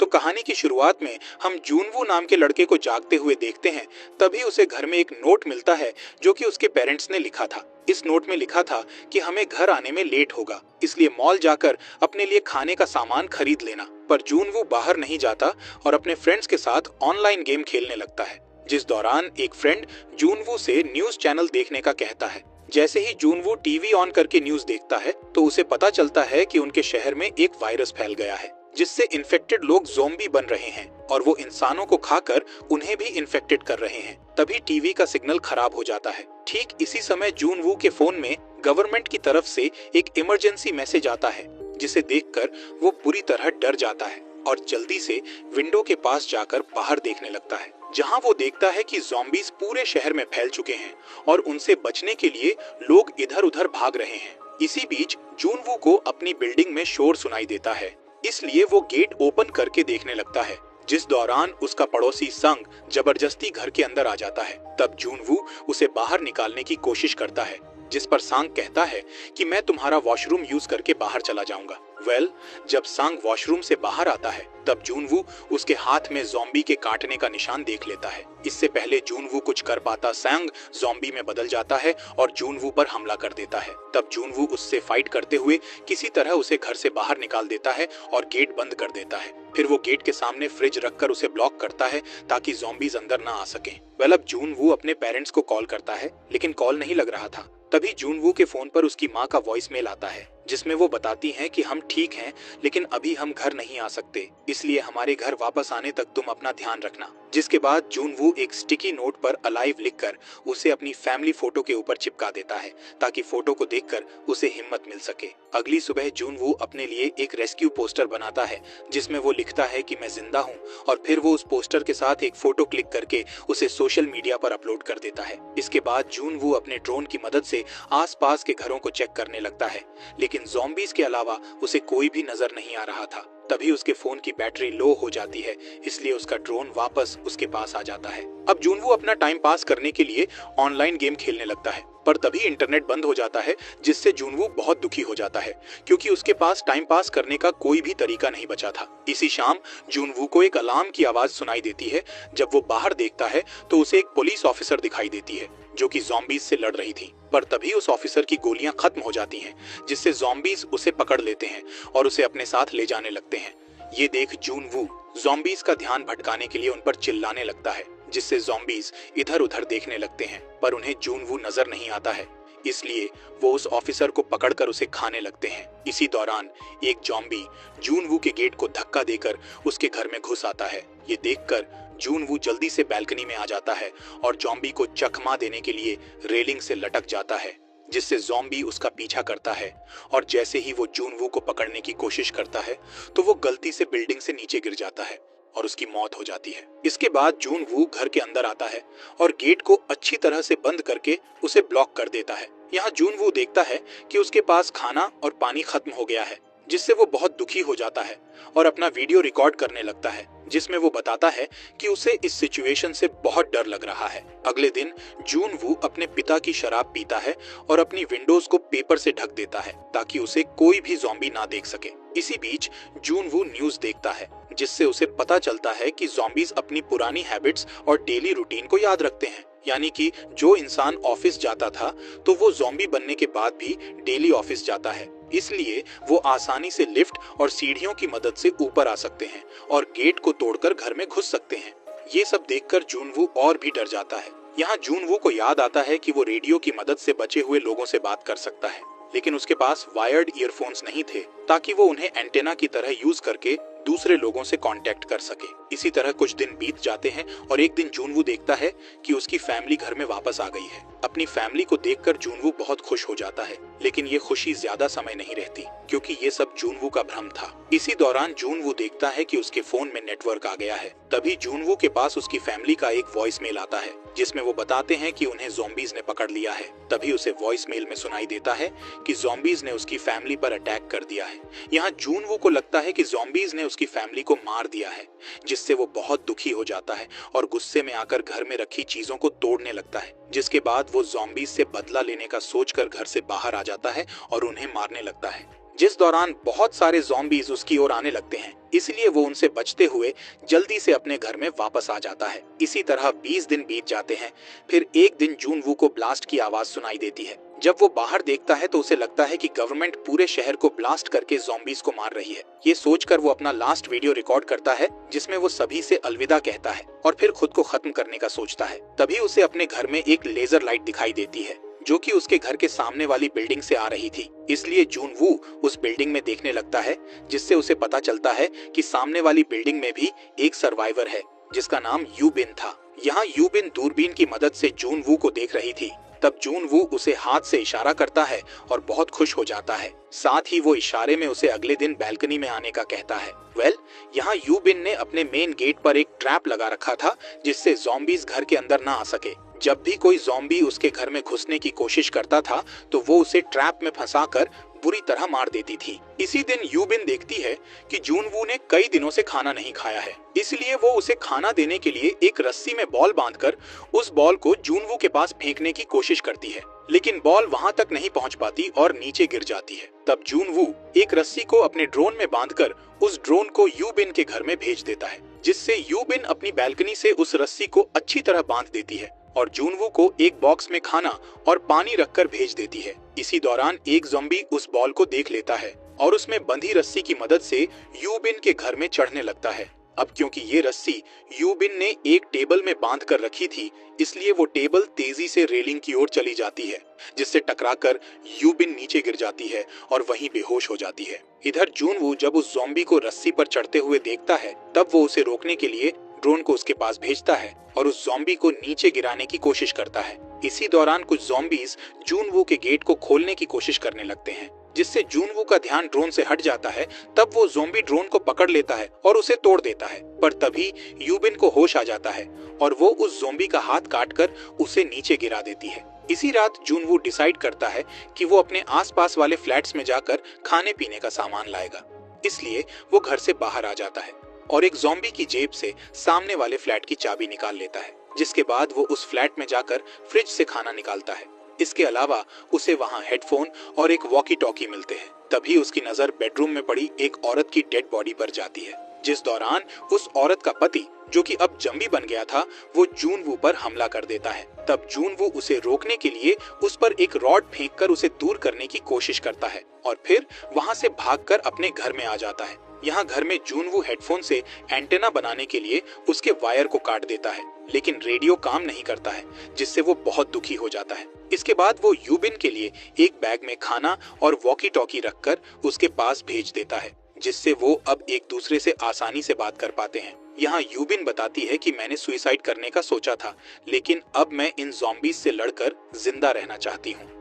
कहानी की शुरुआत में हम जूनवू नाम के लड़के को जागते हुए देखते हैं, तभी उसे घर में एक नोट मिलता है जो कि उसके पेरेंट्स ने लिखा था। इस नोट में लिखा था कि हमें घर आने में लेट होगा, इसलिए मॉल जाकर अपने लिए खाने का सामान खरीद लेना। पर जूनवू बाहर नहीं जाता और अपने फ्रेंड्स के साथ ऑनलाइन गेम खेलने लगता है, जिस दौरान एक फ्रेंड जूनवू से न्यूज चैनल देखने का कहता है। जैसे ही जूनवू टीवी ऑन करके न्यूज देखता है तो उसे पता चलता है कि उनके शहर में एक वायरस फैल गया है, जिससे इन्फेक्टेड लोग ज़ॉम्बी बन रहे हैं और वो इंसानों को खाकर उन्हें भी इन्फेक्टेड कर रहे हैं। तभी टीवी का सिग्नल खराब हो जाता है। ठीक इसी समय जूनवू के फोन में गवर्नमेंट की तरफ से एक इमरजेंसी मैसेज आता है, जिसे देखकर वो पूरी तरह डर जाता है और जल्दी से विंडो के पास जाकर बाहर देखने लगता है, जहां वो देखता है कि ज़ॉम्बीज पूरे शहर में फैल चुके हैं और उनसे बचने के लिए लोग इधर उधर भाग रहे हैं। इसी बीच जूनवू को अपनी बिल्डिंग में शोर सुनाई देता है, इसलिए वो गेट ओपन करके देखने लगता है, जिस दौरान उसका पड़ोसी संग जबरदस्ती घर के अंदर आ जाता है। तब जूनवू उसे बाहर निकालने की कोशिश करता है, जिस पर सांग कहता है कि मैं तुम्हारा वॉशरूम यूज करके बाहर चला जाऊंगा। जब सांग वॉशरूम से बाहर आता है तब जूनवू उसके हाथ में ज़ॉम्बी के काटने का निशान देख लेता है। इससे पहले जूनवू कुछ कर पाता, सांग ज़ॉम्बी में बदल जाता है और जूनवू पर हमला कर देता है। तब जूनवू उससे फाइट करते हुए किसी तरह उसे घर से बाहर निकाल देता है और गेट बंद कर देता है। फिर वो गेट के सामने फ्रिज रखकर उसे ब्लॉक करता है ताकि ज़ॉम्बीज अंदर ना आ सकें। अब जूनवू अपने पेरेंट्स को कॉल करता है, लेकिन कॉल नहीं लग रहा था। तभी जूनवू के फोन पर उसकी माँ का वॉइस मेल आता है, जिसमें वो बताती हैं कि हम ठीक हैं, लेकिन अभी हम घर नहीं आ सकते, इसलिए हमारे घर वापस आने तक तुम अपना ध्यान रखना। जिसके बाद जूनवू एक स्टिकी नोट पर अलाइव लिखकर उसे अपनी फैमिली फोटो के ऊपर चिपका देता है, ताकि फोटो को देखकर उसे हिम्मत मिल सके। अगली सुबह जूनवू अपने लिए एक रेस्क्यू पोस्टर बनाता है, जिसमें वो लिखता है कि मैं जिंदा हूँ, और फिर वो उस पोस्टर के साथ एक फोटो क्लिक करके उसे सोशल मीडिया पर अपलोड कर देता है। इसके बाद जूनवू अपने ड्रोन की मदद से आसपास के घरों को चेक करने लगता है, लेकिन ज़ॉम्बीज के अलावा उसे कोई भी नजर नहीं आ रहा था। तभी उसके फोन की बैटरी लो हो जाती है, इसलिए उसका ड्रोन वापस उसके पास आ जाता है। अब जूनवू अपना टाइम पास करने के लिए ऑनलाइन गेम खेलने लगता है, पर तभी इंटरनेट बंद हो जाता है, जिससे जूनवू बहुत दुखी हो जाता है, क्योंकि उसके पास टाइम पास करने का कोई भी तरीका नहीं बचा था। इसी शाम जूनवू को एक अलार्म की आवाज सुनाई देती है। जब वो बाहर देखता है तो उसे एक पुलिस ऑफिसर दिखाई देती है, जो कि ज़ॉम्बीज से लड़ रही थी। पर तभी उस ऑफिसर की गोलियां खत्म हो जाती हैं, जिससे ज़ॉम्बीज उसे पकड़ लेते हैं और उसे अपने साथ ले जाने लगते हैं। ये देख जूनवू ज़ॉम्बीज का ध्यान भटकाने के लिए उन पर चिल्लाने लगता है, जिससे ज़ॉम्बीज इधर उधर देखने लगते हैं, पर उन्हें जूनवू नजर नहीं आता है, इसलिए वो उस ऑफिसर को पकड़कर उसे खाने लगते हैं। इसी दौरान एक ज़ॉम्बी जूनवू के गेट को धक्का देकर उसके घर में घुस आता है। ये देखकर जूनवू जल्दी से बैल्कनी में आ जाता है और ज़ॉम्बी को चकमा देने के लिए रेलिंग से लटक जाता है, जिससे ज़ॉम्बी उसका पीछा करता है। और जैसे ही वो जूनवू को पकड़ने की कोशिश करता है तो वो गलती से बिल्डिंग से नीचे गिर जाता है और उसकी मौत हो जाती है। इसके बाद जूनवू घर के अंदर आता है और गेट को अच्छी तरह से बंद करके उसे ब्लॉक कर देता है। यहाँ जूनवू देखता है कि उसके पास खाना और पानी खत्म हो गया है, जिससे वो बहुत दुखी हो जाता है और अपना वीडियो रिकॉर्ड करने लगता है, जिसमें वो बताता है कि उसे इस सिचुएशन से बहुत डर लग रहा है। अगले दिन जूनवू अपने पिता की शराब पीता है और अपनी विंडोज को पेपर से ढक देता है, ताकि उसे कोई भी ज़ॉम्बी ना देख सके। इसी बीच जूनवू न्यूज देखता है, जिससे उसे पता चलता है कि ज़ॉम्बीज अपनी पुरानी हैबिट्स और डेली रूटीन को याद रखते हैं, यानी कि जो इंसान ऑफिस जाता था तो वो ज़ॉम्बी बनने के बाद भी डेली ऑफिस जाता है, इसलिए वो आसानी से लिफ्ट और सीढ़ियों की मदद से ऊपर आ सकते हैं और गेट को तोड़कर घर में घुस सकते हैं। ये सब देखकर जूनवू और भी डर जाता है। यहाँ जूनवू को याद आता है कि वो रेडियो की मदद से बचे हुए लोगों से बात कर सकता है, लेकिन उसके पास वायर्ड ईयरफोन्स नहीं थे, ताकि वो उन्हें एंटेना की तरह यूज करके दूसरे लोगों से कांटेक्ट कर सके। इसी तरह कुछ दिन बीत जाते हैं और एक दिन जूनवू देखता है कि उसकी फैमिली घर में वापस आ गई है। अपनी फैमिली को देखकर जूनवू बहुत खुश हो जाता है, लेकिन ये खुशी ज्यादा समय नहीं रहती, क्योंकि ये सब जूनवू का भ्रम था। इसी दौरान जूनवू देखता है कि उसके फोन में नेटवर्क आ गया है। तभी जूनवू के पास उसकी फैमिली का एक वॉइस मेल आता है, जिसमें वो बताते हैं कि उन्हें ज़ॉम्बीज ने पकड़ लिया है। तभी उसे वॉइस मेल में सुनाई देता है कि ज़ॉम्बीज ने उसकी फैमिली पर अटैक कर दिया है। यहाँ जूनवू को लगता है कि ज़ॉम्बीज ने उसकी फैमिली को मार दिया है, जिससे वो बहुत दुखी हो जाता है और गुस्से में आकर घर में रखी चीजों को तोड़ने लगता है। जिसके बाद वो ज़ॉम्बीज से बदला लेने का सोचकर घर से बाहर आ जाता है और उन्हें मारने लगता है। जिस दौरान बहुत सारे ज़ॉम्बीज उसकी ओर आने लगते हैं, इसलिए वो उनसे बचते हुए जल्दी से अपने घर में वापस आ जाता है। इसी तरह 20 दिन बीत जाते हैं। फिर एक दिन जून वू को ब्लास्ट की आवाज सुनाई देती है। जब वो बाहर देखता है तो उसे लगता है कि गवर्नमेंट पूरे शहर को ब्लास्ट करके ज़ॉम्बीज को मार रही है। ये सोचकर वो अपना लास्ट वीडियो रिकॉर्ड करता है जिसमें वो सभी से अलविदा कहता है और फिर खुद को खत्म करने का सोचता है। तभी उसे अपने घर में एक लेजर लाइट दिखाई देती है जो कि उसके घर के सामने वाली बिल्डिंग से आ रही थी। इसलिए जून वू उस बिल्डिंग में देखने लगता है, जिससे उसे पता चलता है कि सामने वाली बिल्डिंग में भी एक सर्वाइवर है जिसका नाम यू बिन था। यहाँ यू बिन दूरबीन की मदद से जून वू को देख रही थी। तब जून वू उसे हाथ से इशारा करता है और बहुत खुश हो जाता है। साथ ही वो इशारे में उसे अगले दिन बैल्कनी में आने का कहता है। यहाँ यू बिन ने अपने मेन गेट पर एक ट्रैप लगा रखा था जिससे ज़ॉम्बीज घर के अंदर ना आ सके। जब भी कोई ज़ॉम्बी उसके घर में घुसने की कोशिश करता था तो वो उसे ट्रैप में फंसाकर बुरी तरह मार देती थी। इसी दिन यू बिन देखती है कि जून वू ने कई दिनों से खाना नहीं खाया है, इसलिए वो उसे खाना देने के लिए एक रस्सी में बॉल बांधकर उस बॉल को जून वू के पास फेंकने की कोशिश करती है, लेकिन बॉल वहां तक नहीं पहुंच पाती और नीचे गिर जाती है। तब जून वू एक रस्सी को अपने ड्रोन में बांधकर उस ड्रोन को यू बिन के घर में भेज देता है, जिससे यू बिन अपनी बैल्कनी से उस रस्सी को अच्छी तरह बांध देती है और जून वू को एक बॉक्स में खाना और पानी रखकर भेज देती है। इसी दौरान एक ज़ॉम्बी उस बॉल को देख लेता है और उसमें बंधी रस्सी की मदद से यू बिन के घर में चढ़ने लगता है। अब क्योंकि ये रस्सी यू बिन ने एक टेबल में बांध कर रखी थी, इसलिए वो टेबल तेजी से रेलिंग की ओर चली जाती है, जिससे टकराकर यू बिन नीचे गिर जाती है और वहीं बेहोश हो जाती है। इधर जून वू जब उस ज़ॉम्बी को रस्सी पर चढ़ते हुए देखता है तब वो उसे रोकने के लिए ड्रोन को उसके पास भेजता है और उस ज़ॉम्बी को नीचे गिराने की कोशिश करता है। इसी दौरान कुछ ज़ॉम्बीज जून वू के गेट को खोलने की कोशिश करने लगते हैं, जिससे जून वू का ध्यान ड्रोन से हट जाता है। तब वो ज़ॉम्बी ड्रोन को पकड़ लेता है और उसे तोड़ देता है, पर तभी यू बिन को होश आ जाता है और वो उस ज़ॉम्बी का हाथ काटकर उसे नीचे गिरा देती है। इसी रात जून वू डिसाइड करता है कि वो अपने आसपास वाले फ्लैट्स में जाकर खाने पीने का सामान लाएगा, इसलिए वो घर से बाहर आ जाता है और एक ज़ॉम्बी की जेब से सामने वाले फ्लैट की चाबी निकाल लेता है, जिसके बाद वो उस फ्लैट में जाकर फ्रिज से खाना निकालता है। इसके अलावा उसे वहाँ हेडफोन और एक वॉकी टॉकी मिलते हैं। तभी उसकी नजर बेडरूम में पड़ी एक औरत की डेड बॉडी पर जाती है, जिस दौरान उस औरत का पति, जो कि अब जंबी बन गया था, वो जून वू पर हमला कर देता है। तब जून वू उसे रोकने के लिए उस पर एक रॉड फेंककर उसे दूर करने की कोशिश करता है और फिर वहाँ से भागकर अपने घर में आ जाता है। यहाँ घर में जून वू हेडफोन से एंटेना बनाने के लिए उसके वायर को काट देता है, लेकिन रेडियो काम नहीं करता है, जिससे वो बहुत दुखी हो जाता है। इसके बाद वो यू बिन के लिए एक बैग में खाना और वॉकी टॉकी रखकर उसके पास भेज देता है, जिससे वो अब एक दूसरे से आसानी से बात कर पाते हैं। यहाँ यू बिन बताती है कि मैंने सुसाइड करने का सोचा था, लेकिन अब मैं इन ज़ॉम्बीज से लड़कर जिंदा रहना चाहती हूँ।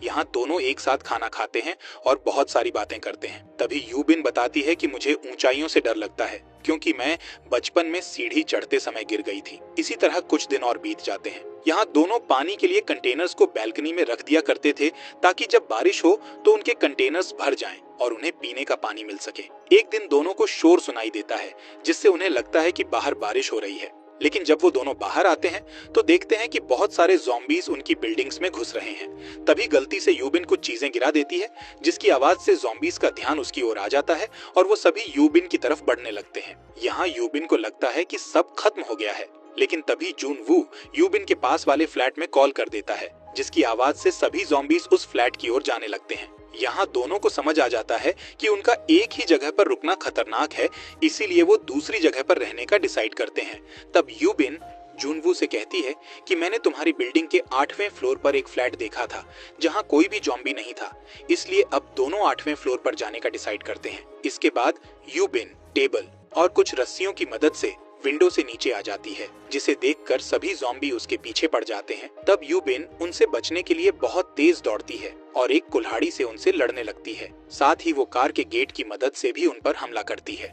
यहाँ दोनों एक साथ खाना खाते हैं और बहुत सारी बातें करते हैं। तभी यू बिन बताती है कि मुझे ऊंचाइयों से डर लगता है क्योंकि मैं बचपन में सीढ़ी चढ़ते समय गिर गई थी। इसी तरह कुछ दिन और बीत जाते हैं। यहाँ दोनों पानी के लिए कंटेनर्स को बैल्कनी में रख दिया करते थे ताकि जब बारिश हो तो उनके कंटेनर्स भर जाएं और उन्हें पीने का पानी मिल सके। एक दिन दोनों को शोर सुनाई देता है, जिससे उन्हें लगता है कि बाहर बारिश हो रही है, लेकिन जब वो दोनों बाहर आते हैं तो देखते हैं कि बहुत सारे ज़ॉम्बीज उनकी बिल्डिंग्स में घुस रहे हैं। तभी गलती से यू बिन कुछ चीजें गिरा देती है, जिसकी आवाज से ज़ॉम्बीज का ध्यान उसकी ओर आ जाता है और वो सभी यू बिन की तरफ बढ़ने लगते हैं। यहाँ यू बिन को लगता है कि सब खत्म हो गया है, लेकिन तभी जून वू यू बिन के पास वाले फ्लैट में कॉल कर देता है, जिसकी आवाज से सभी ज़ॉम्बीज उस फ्लैट की ओर जाने लगते हैं। यहाँ दोनों को समझ आ जाता है कि उनका एक ही जगह पर रुकना खतरनाक है, इसीलिए वो दूसरी जगह पर रहने का डिसाइड करते हैं। तब यू बिन जून वू से कहती है कि मैंने तुम्हारी बिल्डिंग के 8वें फ्लोर पर एक फ्लैट देखा था जहाँ कोई भी ज़ॉम्बी नहीं था, इसलिए अब दोनों 8वें फ्लोर पर जाने का डिसाइड करते हैं। इसके बाद यू बिन टेबल और कुछ रस्सियों की मदद से विंडो से नीचे आ जाती है, जिसे देखकर सभी ज़ॉम्बी उसके पीछे पड़ जाते हैं। तब यू बिन उनसे बचने के लिए बहुत तेज दौड़ती है और एक कुल्हाड़ी से उनसे लड़ने लगती है। साथ ही वो कार के गेट की मदद से भी उन पर हमला करती है।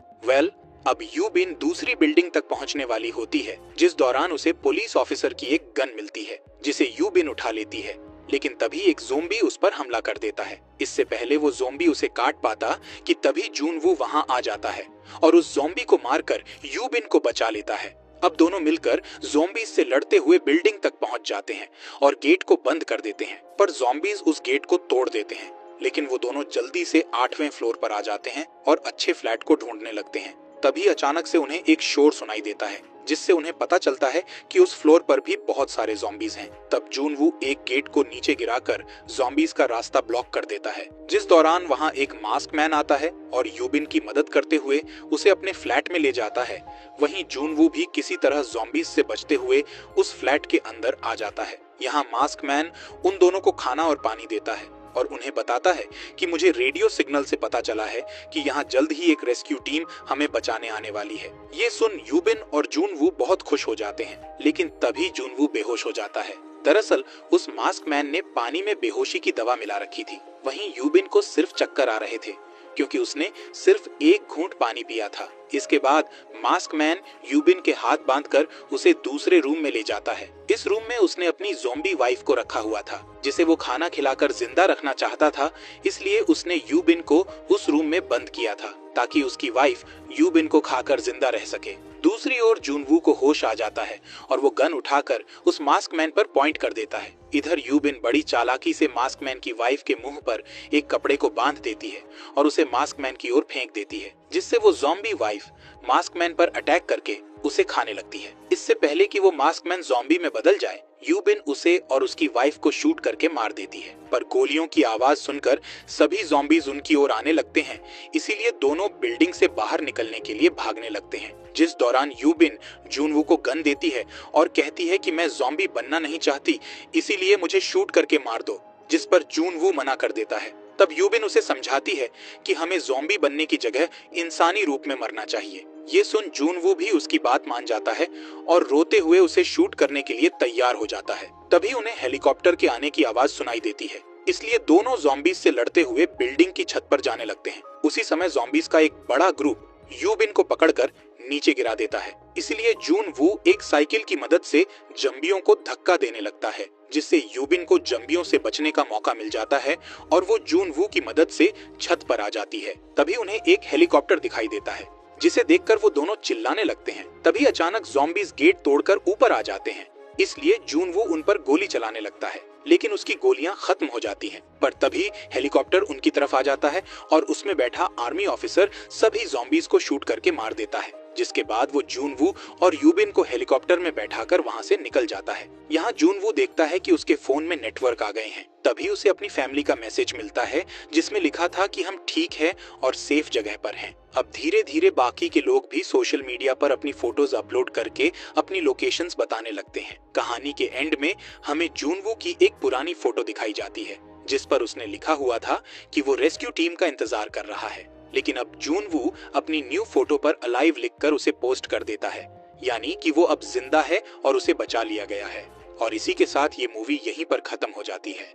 अब यू बिन दूसरी बिल्डिंग तक पहुंचने वाली होती है, जिस दौरान उसे पुलिस ऑफिसर की एक गन मिलती है, जिसे यू बिन उठा लेती है, लेकिन तभी एक ज़ॉम्बी उस पर हमला कर देता है। इससे पहले वो ज़ॉम्बी उसे काट पाता कि तभी जून वू वहां आ जाता है और उस ज़ॉम्बी को मारकर यू बिन को बचा लेता है। अब दोनों मिलकर ज़ॉम्बीज से लड़ते हुए बिल्डिंग तक पहुंच जाते हैं और गेट को बंद कर देते हैं, पर ज़ॉम्बीज उस गेट को तोड़ देते हैं। लेकिन वो दोनों जल्दी से 8वें फ्लोर पर आ जाते हैं और अच्छे फ्लैट को ढूंढने लगते हैं। तभी अचानक से उन्हें एक शोर सुनाई देता है, जिससे उन्हें पता चलता है कि उस फ्लोर पर भी बहुत सारे ज़ॉम्बीज हैं। तब जूनवू एक गेट को नीचे गिराकर ज़ॉम्बीज का रास्ता ब्लॉक कर देता है, जिस दौरान वहां एक मास्क मैन आता है और यूबिन की मदद करते हुए उसे अपने फ्लैट में ले जाता है। वहीं जूनवू भी किसी तरह ज़ॉम्बीज से बचते हुए उस फ्लैट के अंदर आ जाता है। यहाँ मास्क मैन उन दोनों को खाना और पानी देता है और उन्हें बताता है कि मुझे रेडियो सिग्नल से पता चला है कि यहाँ जल्द ही एक रेस्क्यू टीम हमें बचाने आने वाली है। ये सुन यूबिन और जूनवू बहुत खुश हो जाते हैं, लेकिन तभी जूनवू बेहोश हो जाता है। दरअसल उस मास्क मैन ने पानी में बेहोशी की दवा मिला रखी थी। वहीं यूबिन को सिर्फ चक्कर आ रहे थे, क्योंकि उसने सिर्फ एक घूंट पानी पिया था। इसके बाद मास्क मैन यूबिन के हाथ बांधकर उसे दूसरे रूम में ले जाता है। इस रूम में उसने अपनी ज़ॉम्बी वाइफ को रखा हुआ था, जिसे वो खाना खिलाकर जिंदा रखना चाहता था। इसलिए उसने यूबिन को उस रूम में बंद किया था ताकि उसकी वाइफ यूबिन को खाकर जिंदा रह सके। दूसरी ओर जूनवू को होश आ जाता है और वो गन उठाकर उस मास्क मैन पर पॉइंट कर देता है। इधर यूबिन बड़ी चालाकी से मास्क मैन की वाइफ के मुंह पर एक कपड़े को बांध देती है और उसे मास्क मैन की ओर फेंक देती है, जिससे वो ज़ॉम्बी वाइफ मास्क मैन पर अटैक करके उसे खाने लगती है। इससे पहले कि वो मास्क मैन ज़ॉम्बी में बदल जाए, यूबिन उसे और उसकी वाइफ को शूट करके मार देती है। पर गोलियों की आवाज सुनकर सभी ज़ॉम्बीज उनकी ओर आने लगते हैं, इसीलिए दोनों बिल्डिंग से बाहर निकलने के लिए भागने लगते हैं। जिस दौरान यूबिन जूनवू को गन देती है और कहती है कि मैं ज़ॉम्बी बनना नहीं चाहती, इसीलिए मुझे शूट करके मार दो, जिस पर जूनवू मना कर देता है। तब यूबिन उसे समझाती है कि हमें ज़ॉम्बी बनने की जगह इंसानी रूप में मरना चाहिए। ये सुन जूनवू भी उसकी बात मान जाता है और रोते हुए उसे शूट करने के लिए तैयार हो जाता है। तभी उन्हें हेलीकॉप्टर के आने की आवाज सुनाई देती है, इसलिए दोनों ज़ॉम्बीज से लड़ते हुए बिल्डिंग की छत पर जाने लगते हैं। उसी समय ज़ॉम्बीज का एक बड़ा ग्रुप यूबिन को पकड़कर नीचे गिरा देता है। इसलिए जूनवू एक साइकिल की मदद से जंबियों को धक्का देने लगता है, जिससे यूबिन को जंबियों से बचने का मौका मिल जाता है और वो जूनवू की मदद से छत पर आ जाती है। तभी उन्हें एक हेलीकॉप्टर दिखाई देता है, जिसे देखकर वो दोनों चिल्लाने लगते हैं। तभी अचानक ज़ॉम्बीज गेट तोड़कर ऊपर आ जाते हैं, इसलिए जूनवू उन पर गोली चलाने लगता है, लेकिन उसकी गोलियां खत्म हो जाती हैं। पर तभी हेलीकॉप्टर उनकी तरफ आ जाता है और उसमें बैठा आर्मी ऑफिसर सभी ज़ॉम्बीज को शूट करके मार देता है, जिसके बाद वो जूनवू और यूबिन को हेलीकॉप्टर में बैठाकर वहां से निकल जाता है। यहाँ जूनवू देखता है कि उसके फोन में नेटवर्क आ गए हैं। तभी उसे अपनी फैमिली का मैसेज मिलता है, जिसमें लिखा था कि हम ठीक है और सेफ जगह पर हैं। अब धीरे धीरे बाकी के लोग भी सोशल मीडिया पर अपनी फोटोज अपलोड करके अपनी लोकेशंस बताने लगते हैं। कहानी के एंड में हमें जूनवू की एक पुरानी फोटो दिखाई जाती है, जिस पर उसने लिखा हुआ था कि वो रेस्क्यू टीम का इंतजार कर रहा है। लेकिन अब जूनवू अपनी न्यू फोटो पर अलाइव लिखकर उसे पोस्ट कर देता है, यानी कि वो अब जिंदा है और उसे बचा लिया गया है। और इसी के साथ ये मूवी यहीं पर खत्म हो जाती है।